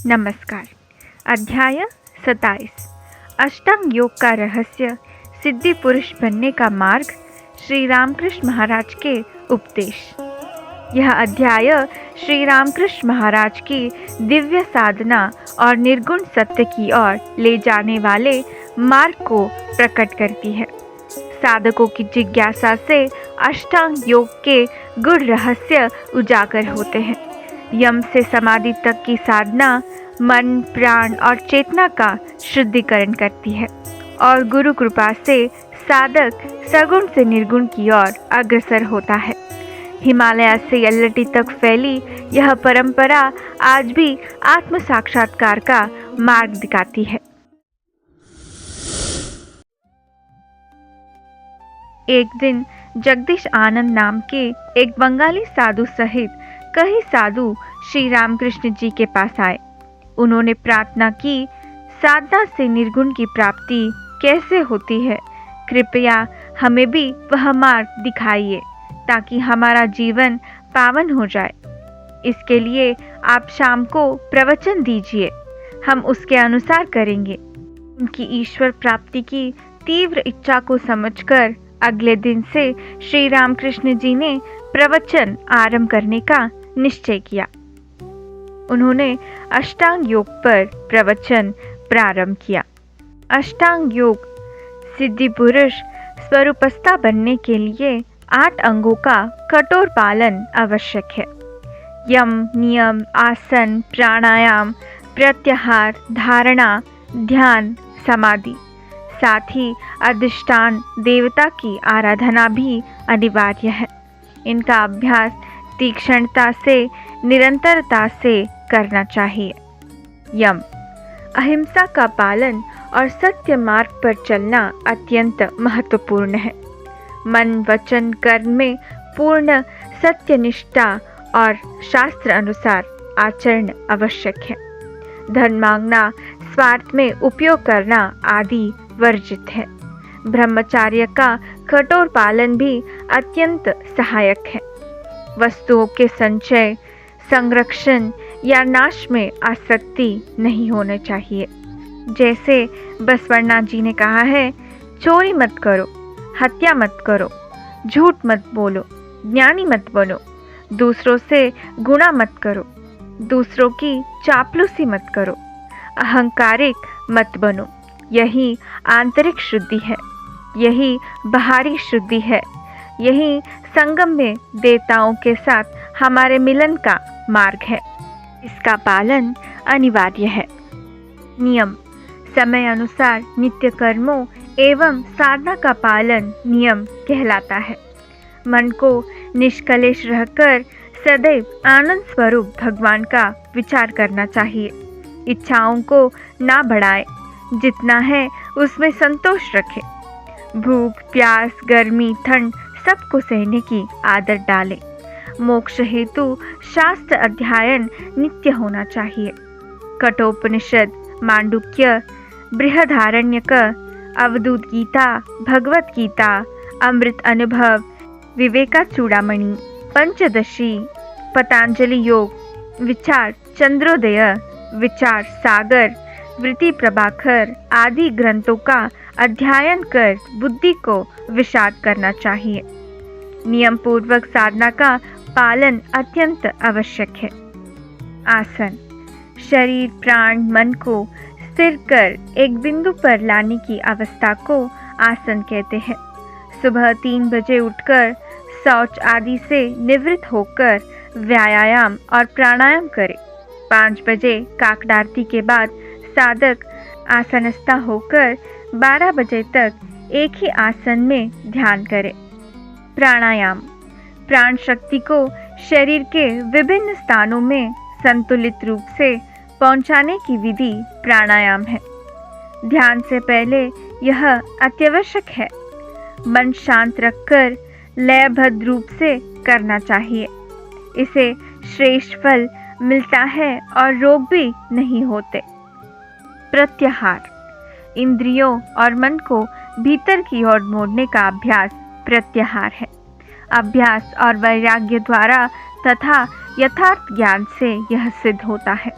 नमस्कार। अध्याय 27 अष्टांग योग का रहस्य, सिद्धि पुरुष बनने का मार्ग, श्री रामकृष्ण महाराज के उपदेश। यह अध्याय श्री रामकृष्ण महाराज की दिव्य साधना और निर्गुण सत्य की ओर ले जाने वाले मार्ग को प्रकट करती है। साधकों की जिज्ञासा से अष्टांग योग के गूढ़ रहस्य उजागर होते हैं। यम से समाधि तक की साधना मन, प्राण और चेतना का शुद्धिकरण करती है और गुरु कृपा से साधक सगुण से निर्गुण की ओर अग्रसर होता है। हिमालय से यल्लटी तक फैली यह परंपरा आज भी आत्म साक्षात्कार का मार्ग दिखाती है। एक दिन जगदीश आनंद नाम के एक बंगाली साधु सहित कई साधु श्री रामकृष्ण जी के पास आए। उन्होंने प्रार्थना की, साधना से निर्गुण की प्राप्ति कैसे होती है? कृपया हमें भी वह मार्ग दिखाइए ताकि हमारा जीवन पावन हो जाए। इसके लिए आप शाम को प्रवचन दीजिए, हम उसके अनुसार करेंगे। उनकी ईश्वर प्राप्ति की तीव्र इच्छा को समझकर अगले दिन से श्री रामकृष्ण जी ने प्रवचन आरंभ करने का निश्चय किया। उन्होंने अष्टांग योग पर प्रवचन प्रारंभ किया। अष्टांग योग सिद्धि पुरुष स्वरूपस्था बनने के लिए 8 अंगों का कठोर पालन आवश्यक है। यम, नियम, आसन, प्राणायाम, प्रत्याहार, धारणा, ध्यान, समाधि, साथ ही अधिष्ठान देवता की आराधना भी अनिवार्य है। इनका अभ्यास तीक्ष्णता से, निरंतरता से करना चाहिए। यम, अहिंसा का पालन और सत्य मार्ग पर चलना अत्यंत महत्वपूर्ण है। मन, वचन, कर्म में पूर्ण सत्यनिष्ठा और शास्त्र अनुसार आचरण आवश्यक है। धन मांगना, स्वार्थ में उपयोग करना आदि वर्जित है। ब्रह्मचर्य का कठोर पालन भी अत्यंत सहायक है। वस्तुओं के संचय, संरक्षण या नाश में आसक्ति नहीं होने चाहिए। जैसे बसवण्णा जी ने कहा है, चोरी मत करो, हत्या मत करो, झूठ मत बोलो, ज्ञानी मत बनो, दूसरों से गुणा मत करो, दूसरों की चापलूसी मत करो, अहंकारिक मत बनो। यही आंतरिक शुद्धि है, यही बाहरी शुद्धि है, यही संगम में देवताओं के साथ हमारे मिलन का मार्ग है। इसका पालन अनिवार्य है। नियम, समय अनुसार नित्य कर्मों एवं साधना का पालन नियम कहलाता है। मन को निष्कलेश रहकर सदैव आनंद स्वरूप भगवान का विचार करना चाहिए। इच्छाओं को ना बढ़ाए, जितना है उसमें संतोष रखे। भूख, प्यास, गर्मी, ठंड सबको सहने की आदत डाले। मोक्ष हेतु शास्त्र अध्ययन नित्य होना चाहिए। कठोपनिषद, मांडुक्य, बृहदारण्यक, अवधूत गीता, भगवत गीता, अमृत अनुभव, विवेका चूड़ामणि, पंचदशी, पतंजलि योग, विचार चंद्रोदय, विचार सागर, वृत्ति प्रभाकर आदि ग्रंथों का अध्ययन कर बुद्धि को विषाद करना चाहिए। नियम पूर्वक साधना का पालन अत्यंत आवश्यक है। आसन, शरीर, प्राण, मन को स्थिर कर एक बिंदु पर लाने की अवस्था को आसन कहते हैं। सुबह 3 बजे उठकर शौच आदि से निवृत्त होकर व्यायाम और प्राणायाम करें। 5 बजे काकडारती के बाद साधक आसनस्थ होकर 12 बजे तक एक ही आसन में ध्यान करें। प्राणायाम, प्राण शक्ति को शरीर के विभिन्न स्थानों में संतुलित रूप से पहुंचाने की विधि प्राणायाम है। ध्यान से पहले यह अत्यावश्यक है। मन शांत रखकर लयबद्ध रूप से करना चाहिए। इसे श्रेष्ठ फल मिलता है और रोग भी नहीं होते। प्रत्याहार, इंद्रियों और मन को भीतर की ओर मोड़ने का अभ्यास प्रत्याहार है। अभ्यास और वैराग्य द्वारा तथा यथार्थ ज्ञान से यह सिद्ध होता है।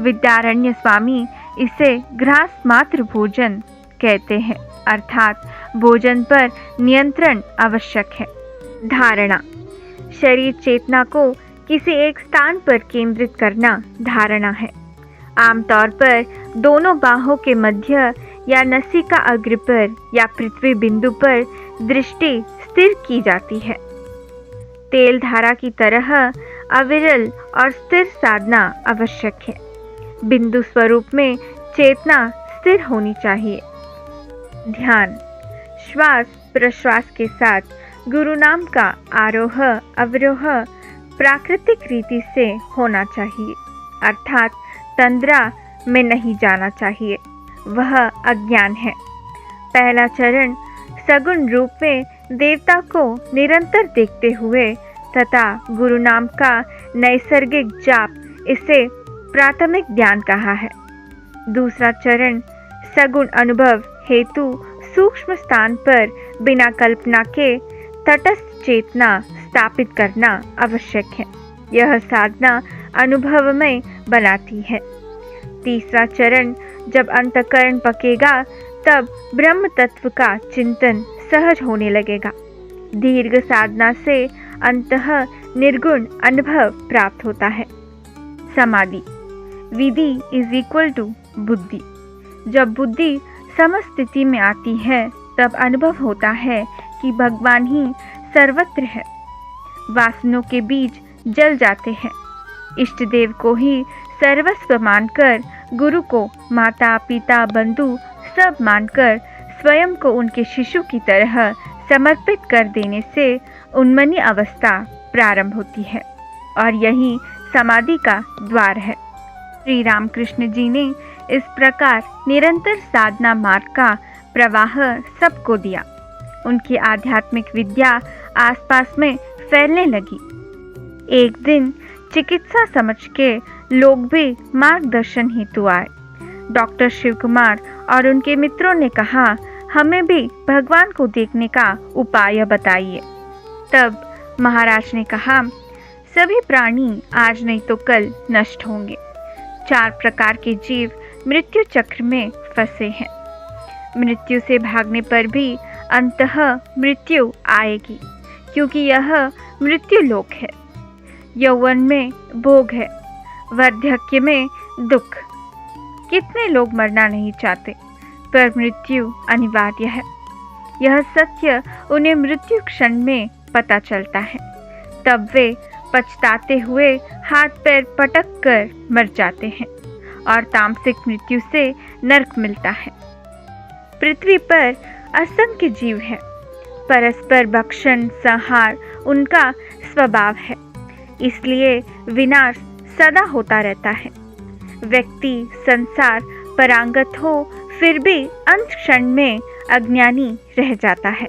विद्यारण्य स्वामी इसे घ्रास मात्र भोजन कहते हैं, अर्थात भोजन पर नियंत्रण आवश्यक है। धारणा, शरीर चेतना को किसी एक स्थान पर केंद्रित करना धारणा है। आमतौर पर दोनों बाहों के मध्य या नसिका अग्र पर या पृथ्वी बिंदु पर दृष्टि स्थिर की जाती है। तेल धारा की तरह अविरल और स्थिर साधना आवश्यक है। बिंदु स्वरूप में चेतना स्थिर होनी चाहिए। ध्यान, श्वास प्रश्वास के साथ गुरु नाम का आरोह अवरोह प्राकृतिक रीति से होना चाहिए, अर्थात तंद्रा में नहीं जाना चाहिए, वह अज्ञान है। पहला चरण सगुण रूप में देवता को निरंतर देखते हुए तथा गुरु नाम का नैसर्गिक जाप, इसे प्राथमिक ध्यान कहा है। दूसरा चरण सगुण अनुभव हेतु सूक्ष्म स्थान पर बिना कल्पना के तटस्थ चेतना स्थापित करना आवश्यक है। यह साधना अनुभवमय बनाती है। तीसरा चरण जब अंतःकरण पकेगा तब ब्रह्म तत्व का चिंतन सहज होने लगेगा। दीर्घ साधना से अंतः निर्गुण अनुभव प्राप्त होता है। समाधि, विधि इज इक्वल टू बुद्धि। जब बुद्धि समस्थिति में आती है तब अनुभव होता है कि भगवान ही सर्वत्र है। वासनों के बीज जल जाते हैं। इष्ट देव को ही सर्वस्व मानकर, गुरु को माता पिता बंधु सब मानकर स्वयं को उनके शिशु की तरह समर्पित कर देने से उन्मनी अवस्था प्रारंभ होती है और यही समाधि का द्वार है। श्री रामकृष्ण जी ने इस प्रकार निरंतर साधना मार्ग का प्रवाह सबको दिया। उनकी आध्यात्मिक विद्या आसपास में फैलने लगी। एक दिन चिकित्सा समझ के लोग भी मार्गदर्शन हेतु आए। डॉक्टर शिव कुमार और उनके मित्रों ने कहा, हमें भी भगवान को देखने का उपाय बताइए। तब महाराज ने कहा, सभी प्राणी आज नहीं तो कल नष्ट होंगे। 4 प्रकार के जीव मृत्यु चक्र में फंसे हैं। मृत्यु से भागने पर भी अंततः मृत्यु आएगी, क्योंकि यह मृत्यु लोक है। यौवन में भोग है, वार्धक्य में दुख। कितने लोग मरना नहीं चाहते, पर मृत्यु अनिवार्य है। यह सत्य उन्हें मृत्यु क्षण में पता चलता है। तब वे पछताते हुए हाथ पैर पटक कर मर जाते हैं और तामसिक मृत्यु से नरक मिलता है। पृथ्वी पर असंख्य जीव है। परस्पर भक्षण संहार उनका स्वभाव है, इसलिए विनाश सदा होता रहता है। व्यक्ति संसार परांगत हो फिर भी अंत क्षण में अज्ञानी रह जाता है।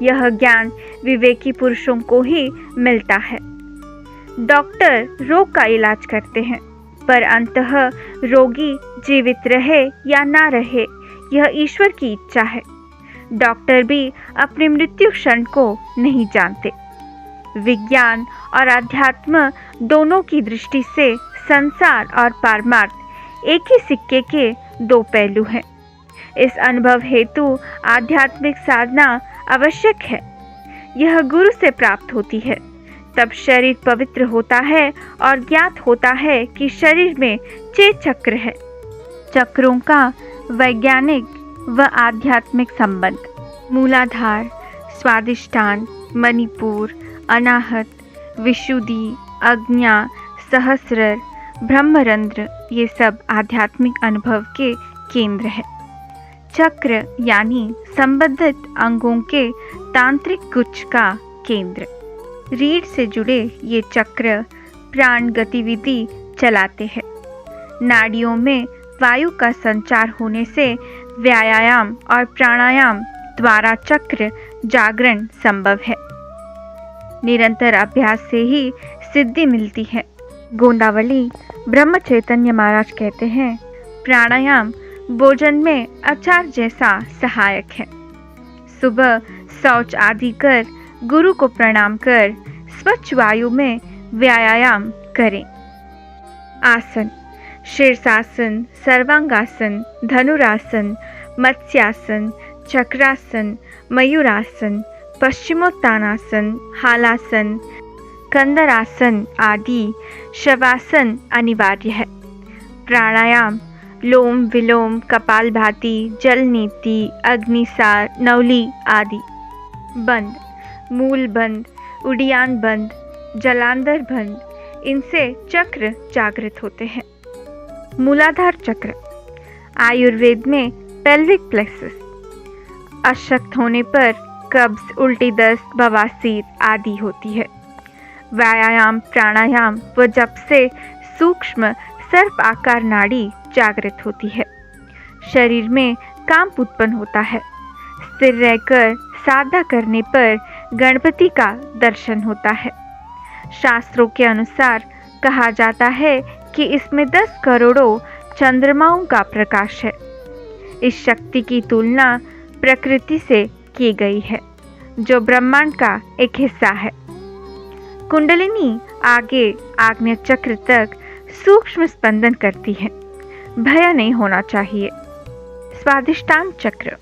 यह ज्ञान विवेकी पुरुषों को ही मिलता है। डॉक्टर रोग का इलाज करते हैं, पर अंततः रोगी जीवित रहे या ना रहे यह ईश्वर की इच्छा है। डॉक्टर भी अपनी मृत्यु क्षण को नहीं जानते। विज्ञान और अध्यात्म दोनों की दृष्टि से संसार और पारमार्थ एक ही सिक्के के 2 पहलू हैं। इस अनुभव हेतु आध्यात्मिक साधना आवश्यक है। यह गुरु से प्राप्त होती है। तब शरीर पवित्र होता है और ज्ञात होता है कि शरीर में 6 चक्र है। चक्रों का वैज्ञानिक व आध्यात्मिक संबंध। मूलाधार, स्वादिष्ठान, मणिपुर, अनाहत, विशुद्धि, अज्ञा, सहस्रर, ब्रह्मरंध्र, ये सब आध्यात्मिक अनुभव के केंद्र है। चक्र यानी संबंधित अंगों के तांत्रिक गुच्छ का केंद्र। रीढ़ से जुड़े ये चक्र प्राण गतिविधि चलाते हैं। नाड़ियों में वायु का संचार होने से व्यायाम और प्राणायाम द्वारा चक्र जागरण संभव है। निरंतर अभ्यास से ही सिद्धि मिलती है। गोंदावली ब्रह्म चैतन्य महाराज कहते हैं, प्राणायाम भोजन में अचार जैसा सहायक है। सुबह शौच आदि कर गुरु को प्रणाम कर स्वच्छ वायु में व्यायाम करें। आसन शीर्षासन, सर्वांगासन, धनुरासन, मत्स्यासन, चक्रासन, मयूरासन, पश्चिमोत्तानासन, हालासन, कंदरासन आदि शवासन अनिवार्य है। प्राणायाम लोम विलोम, कपालभाति, जलनीति, अग्निसार, नवली आदि। बंद मूल बंद, उडियान बंद, जलांधर बंद, इनसे चक्र जागृत होते हैं। मूलाधार चक्र आयुर्वेद में पेल्विक प्लेक्सस। अशक्त होने पर कब्ज, उल्टी दस्त, बवासीर आदि होती है। व्यायाम, प्राणायाम व जप से सूक्ष्म सर्प आकार नाड़ी जागृत होती है। शरीर में कांप उत्पन्न होता है। स्थिर रहकर साधना करने पर गणपति का दर्शन होता है। शास्त्रों के अनुसार कहा जाता है कि इसमें 10 करोड़ों चंद्रमाओं का प्रकाश है। इस शक्ति की तुलना प्रकृति से की गई है, जो ब्रह्मांड का एक हिस्सा है। कुंडलिनी आगे आग्नेय चक्र तक सूक्ष्म स्पंदन करती है। भय नहीं होना चाहिए। स्वादिष्टान चक्र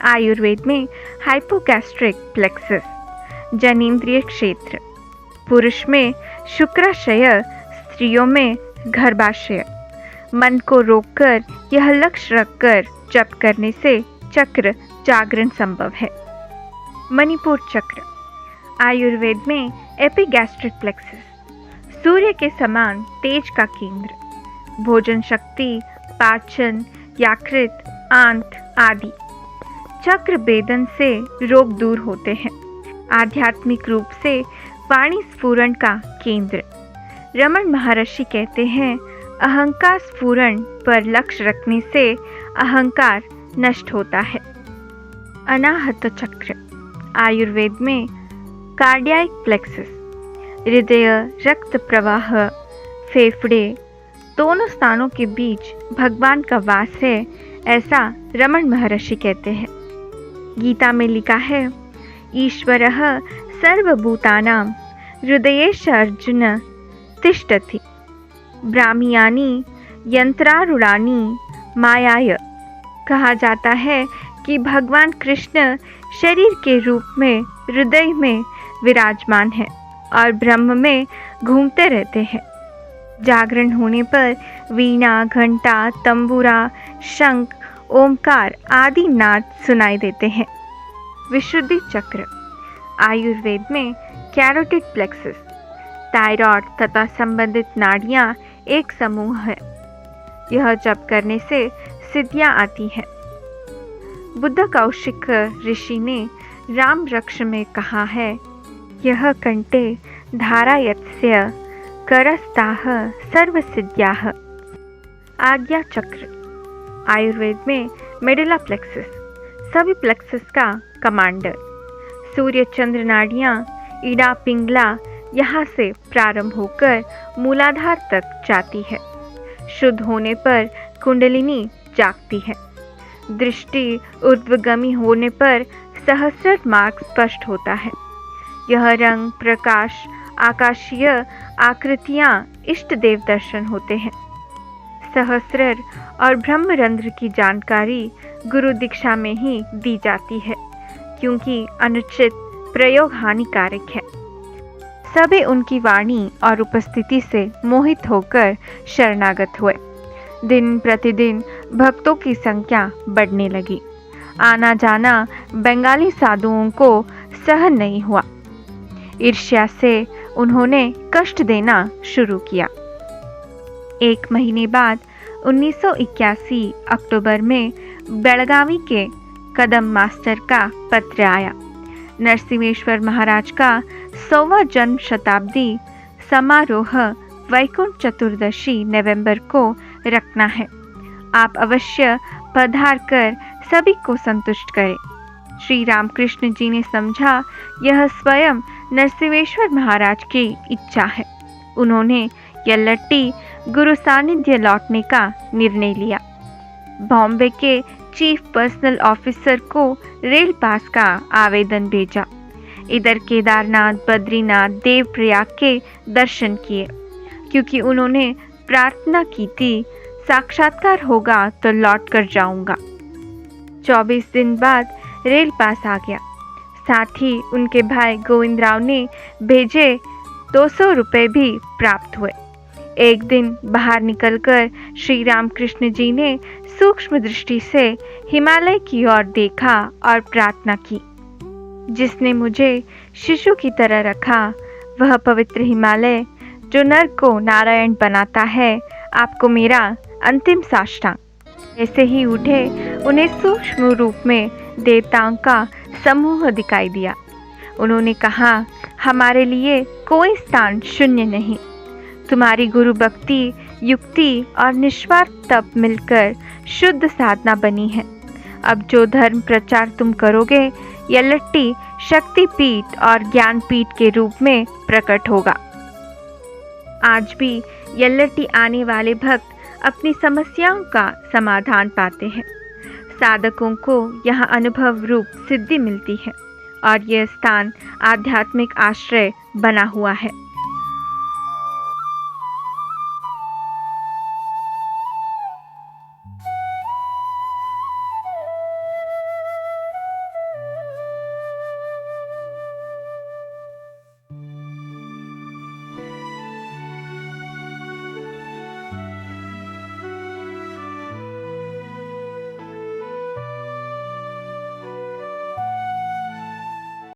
आयुर्वेद में हाइपोगैस्ट्रिक प्लेक्सस, जनेंद्रिय क्षेत्र। पुरुष में शुक्राशय, स्त्रियों में गर्भाशय। मन को रोककर यह लक्ष्य रखकर जप करने से चक्र जागरण संभव है। मणिपुर चक्र आयुर्वेद में एपिगैस्ट्रिक प्लेक्सस, सूर्य के समान तेज का केंद्र। भोजन शक्ति, पाचन, यकृत, आंत आदि। चक्र भेदन से रोग दूर होते हैं। आध्यात्मिक रूप से वाणी स्फुरण का केंद्र। रमन महर्षि कहते हैं, अहंकार स्फुरण पर लक्ष्य रखने से अहंकार नष्ट होता है। अनाहत चक्र आयुर्वेद में कार्डियाक प्लेक्सस, हृदय, रक्त प्रवाह, फेफड़े दोनों स्थानों के बीच भगवान का वास है, ऐसा रमन महर्षि कहते हैं। गीता में लिखा है, ईश्वरः सर्वभूतानां हृदयेश अर्जुन तिष्ठति, ब्राह्मियानि यंत्रारूढ़ानि मायाय। कहा जाता है कि भगवान कृष्ण शरीर के रूप में हृदय में विराजमान है और ब्रह्म में घूमते रहते हैं। जागरण होने पर वीणा, घंटा, तंबूरा, शंख, ओमकार आदि नाद सुनाई देते हैं। विशुद्धि चक्र आयुर्वेद में कैरोटिड प्लेक्सस, थायराइड तथा संबंधित नाड़ियां एक समूह है। यह जप करने से सिद्धियां आती हैं। बुद्ध कौशिक ऋषि ने राम रक्ष में कहा है, यह कंठे धारायत्स्य करस्ताः सर्व सिद्ध्याः। आज्ञा चक्र आयुर्वेद में मेडुला प्लेक्सस, सभी प्लेक्सस का कमांडर। सूर्य चंद्र नाड़ियाँ इडा पिंगला यहाँ से प्रारंभ होकर मूलाधार तक जाती है। शुद्ध होने पर कुंडलिनी जागती है। दृष्टि ऊर्ध्वगामी होने पर सहस्र मार्ग स्पष्ट होता है। यह रंग, प्रकाश, आकाशीय आकृतियाँ इष्ट देव दर्शन होते हैं। सहस्र और ब्रह्मरंध्र की जानकारी गुरु दीक्षा में ही दी जाती है, क्योंकि अनुचित प्रयोग हानिकारक है। सभी उनकी वाणी और उपस्थिति से मोहित होकर शरणागत हुए। दिन प्रतिदिन भक्तों की संख्या बढ़ने लगी। आना जाना बंगाली साधुओं को सहन नहीं हुआ। ईर्ष्या से उन्होंने कष्ट देना शुरू किया। 1 महीने बाद 1981 अक्टूबर में बेलगावी के कदम मास्टर का पत्र आया। नरसिंहेश्वर महाराज का 100वां जन्म शताब्दी समारोह वैकुंठ चतुर्दशी नवंबर को रखना है। आप अवश्य पधार कर सभी को संतुष्ट करें। श्री रामकृष्ण जी ने समझा यह स्वयं नरसिंहेश्वर महाराज की इच्छा है। उन्होंने यल्लट्टी गुरु सानिध्य लौटने का निर्णय लिया। बॉम्बे के चीफ पर्सनल ऑफिसर को रेल पास का आवेदन भेजा। इधर केदारनाथ, बद्रीनाथ, देवप्रयाग के दर्शन किए, क्योंकि उन्होंने प्रार्थना की थी, साक्षात्कार होगा तो लौट कर जाऊंगा। 24 दिन बाद रेल पास आ गया। साथ ही उनके भाई गोविंदराव ने भेजे 200 रुपये भी प्राप्त हुए। एक दिन बाहर निकलकर श्री रामकृष्ण जी ने सूक्ष्म दृष्टि से हिमालय की ओर देखा और प्रार्थना की। जिसने मुझे शिशु की तरह रखा, वह पवित्र हिमालय जो नर को नारायण बनाता है, आपको मेरा अंतिम साष्टांग। ऐसे ही उठे उन्हें सूक्ष्म रूप में देवताओं का समूह दिखाई दिया। उन्होंने कहा, हमारे लिए कोई स्थान शून्य नहीं। तुम्हारी गुरु भक्ति, युक्ति और निस्वार्थ तप मिलकर शुद्ध साधना बनी है। अब जो धर्म प्रचार तुम करोगे, यल्लट्टी शक्तिपीठ और ज्ञानपीठ के रूप में प्रकट होगा। आज भी यल्लट्टी आने वाले भक्त अपनी समस्याओं का समाधान पाते हैं। साधकों को यहाँ अनुभव रूप सिद्धि मिलती है और यह स्थान आध्यात्मिक आश्रय बना हुआ है।